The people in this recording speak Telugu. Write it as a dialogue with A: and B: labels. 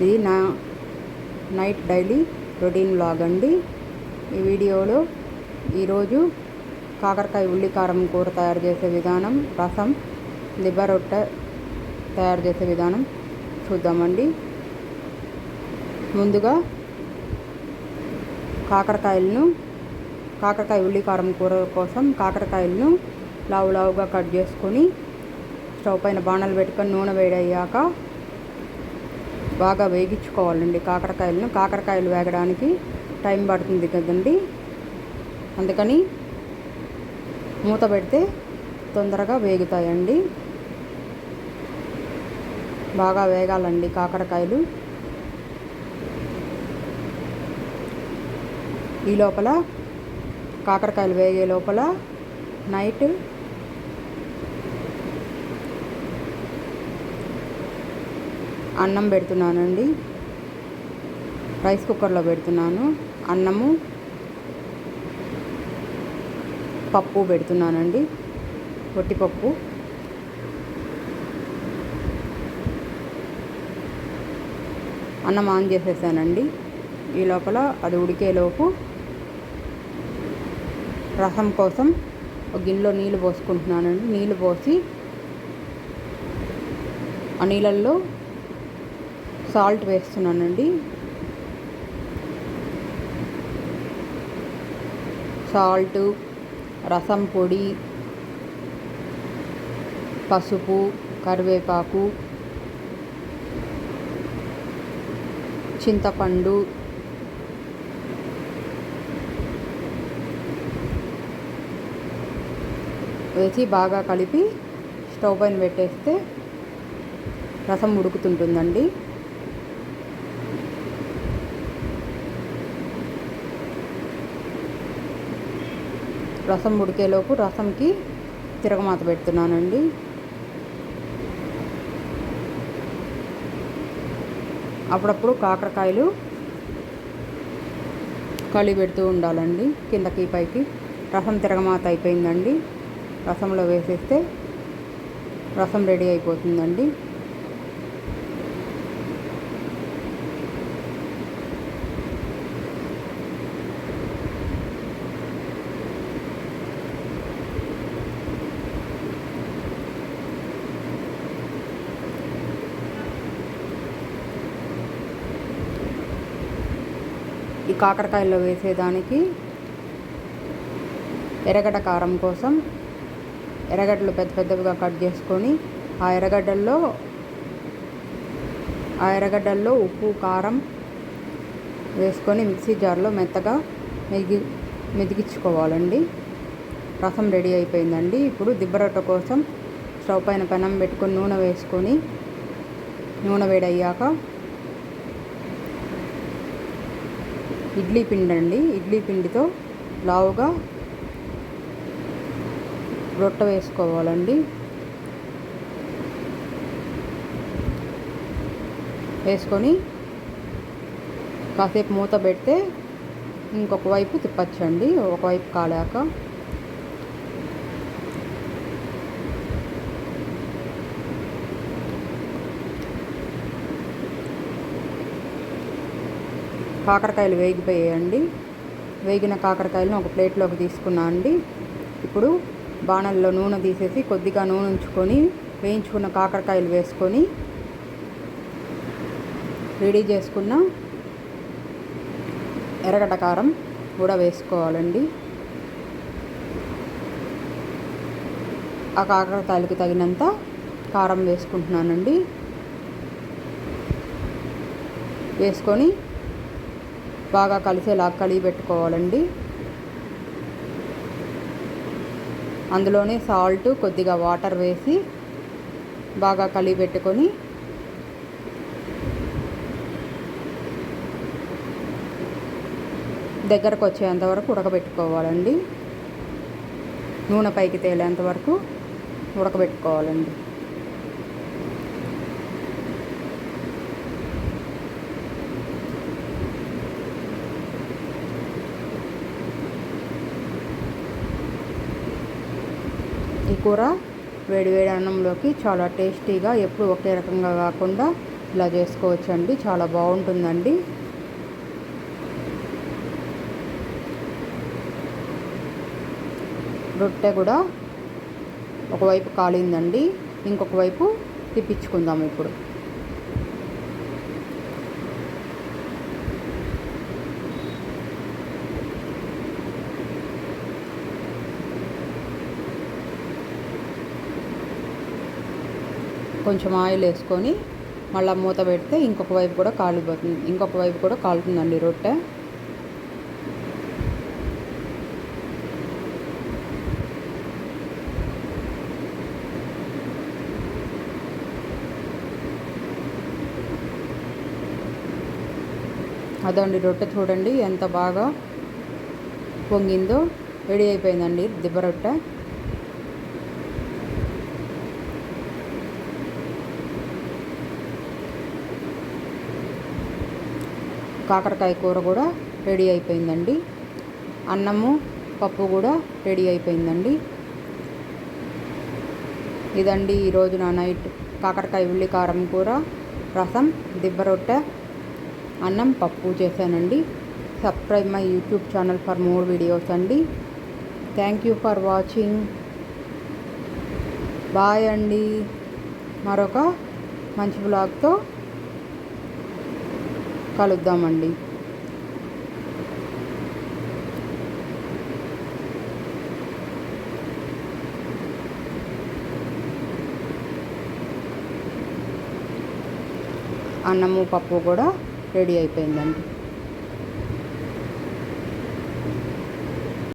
A: ఇది నా నైట్ డైలీ రొటీన్ వ్లాగ్ అండి. ఈ వీడియోలో ఈరోజు కాకరకాయ ఉల్లికారం కూర తయారు చేసే విధానం, రసం, దిబ్బ రొట్టె తయారు చేసే విధానం చూద్దామండి. ముందుగా కాకరకాయ ఉల్లికారం కూర కోసం కాకరకాయలను లావుగా కట్ చేసుకొని స్టవ్ పైన బాణలు పెట్టుకొని నూనె వేడయ్యాక బాగా వేగించుకోవాలండి. కాకరకాయలు వేగడానికి టైం పడుతుంది కదండి, అందుకని మూత పెడితే తొందరగా వేగుతాయండి. బాగా వేగాలండి కాకరకాయలు. ఈ లోపల కాకరకాయలు వేగే లోపల నైట్ అన్నం పెడుతున్నానండి. రైస్ కుక్కర్లో పెడుతున్నాను. అన్నము, పప్పు పెడుతున్నానండి, పొట్టిపప్పు. అన్నం ఆన్ చేసేసానండి. ఈ లోపల అది ఉడికేలోపు రసం కోసం ఒక గిన్నెలో నీళ్ళు పోసుకుంటున్నానండి. నీళ్ళు పోసి ఆ నీళ్ళల్లో సాల్ట్ వేస్తున్నానండి. సాల్టు, రసం పొడి, పసుపు, కరివేపాకు, చింతపండు, వేసి బాగా కలిపి స్టవ్ పైన పెట్టేస్తే రసం ఉడుకుతుంటుందండి. రసం ఉడికేలోపు రసంకి తిరగమాత పెడుతున్నానండి. అప్పుడప్పుడు కాకరకాయలు పెడుతూ ఉండాలండి, కిందకి పైకి. రసం తిరగమాత అయిపోయిందండి. రసంలో వేసేస్తే రసం రెడీ అయిపోతుందండి. ఈ కాకరకాయల్లో వేసేదానికి ఎర్రగడ్డ కారం కోసం ఎర్రగడ్డలు పెద్దగా కట్ చేసుకొని ఆ ఎర్రగడ్డల్లో ఉప్పు, కారం వేసుకొని మిక్సీ జార్లో మెత్తగా మెదిగించుకోవాలండి. రసం రెడీ అయిపోయిందండి. ఇప్పుడు దిబ్బరొట్టె కోసం స్టవ్ పైన పెనం పెట్టుకొని నూనె వేసుకొని నూనె వేడయ్యాక ఇడ్లీ పిండితో లావుగా రొట్టె వేసుకోవాలండి. వేసుకొని కాసేపు మూత పెడితే ఇంకొక వైపు తిప్పచ్చండి. ఒకవైపు కాలాక కాకరకాయలు వేగిపోయాయండి. వేగిన కాకరకాయలను ఒక ప్లేట్లోకి తీసుకున్నా అండి. ఇప్పుడు బాణల్లో నూనె తీసేసి కొద్దిగా నూనె ఉంచుకొని వేయించుకున్న కాకరకాయలు వేసుకొని రెడీ చేసుకున్న ఎర్రగడ్డ కారం కూడా వేసుకోవాలండి. ఆ కాకరకాయలకు తగినంత కారం వేసుకుంటున్నానండి. వేసుకొని బాగా కలిసేలా కలిగి పెట్టుకోవాలండి. అందులోనే సాల్ట్, కొద్దిగా వాటర్ వేసి బాగా కలిగి పెట్టుకొని దగ్గరకు వచ్చేంత వరకు ఉడకబెట్టుకోవాలండి. నూనె పైకి తేలేంత వరకు ఉడకబెట్టుకోవాలండి. ఈ కూర వేడి వేడి అన్నంలోకి చాలా టేస్టీగా, ఎప్పుడు ఒకే రకంగా కాకుండా ఇలా చేసుకోవచ్చండి, చాలా బాగుంటుందండి. రొట్టె కూడా ఒకవైపు కాలిందండి, ఇంకొక వైపు తిప్పించుకుందాం ఇప్పుడు. కొంచెం ఆయిల్ వేసుకొని మళ్ళీ మూత పెడితే ఇంకొక వైపు కూడా కాలిపోతుంది, ఇంకొక వైపు కూడా కాలుతుందండి రొట్టె. అదండి రొట్టె చూడండి ఎంత బాగా పొంగిందో. రెడీ అయిపోయిందండి దిబ్బ రొట్టె. కాకరకాయ కూర కూడా రెడీ అయిపోయిందండి. అన్నము పప్పు కూడా రెడీ అయిపోయిందండి. ఇదండి ఈరోజు నా నైట్ కాకరకాయ ఉల్లి కారం కూర, రసం, దిబ్బ రొట్టె, అన్నం, పప్పు చేశానండి. Subscribe my YouTube channel for more videos అండి. Thank you for watching. Bye అండి. మరొక మంచి బ్లాగ్తో కలుద్దామండి. అన్నము పప్పు కూడా రెడీ అయిపోయిందండి.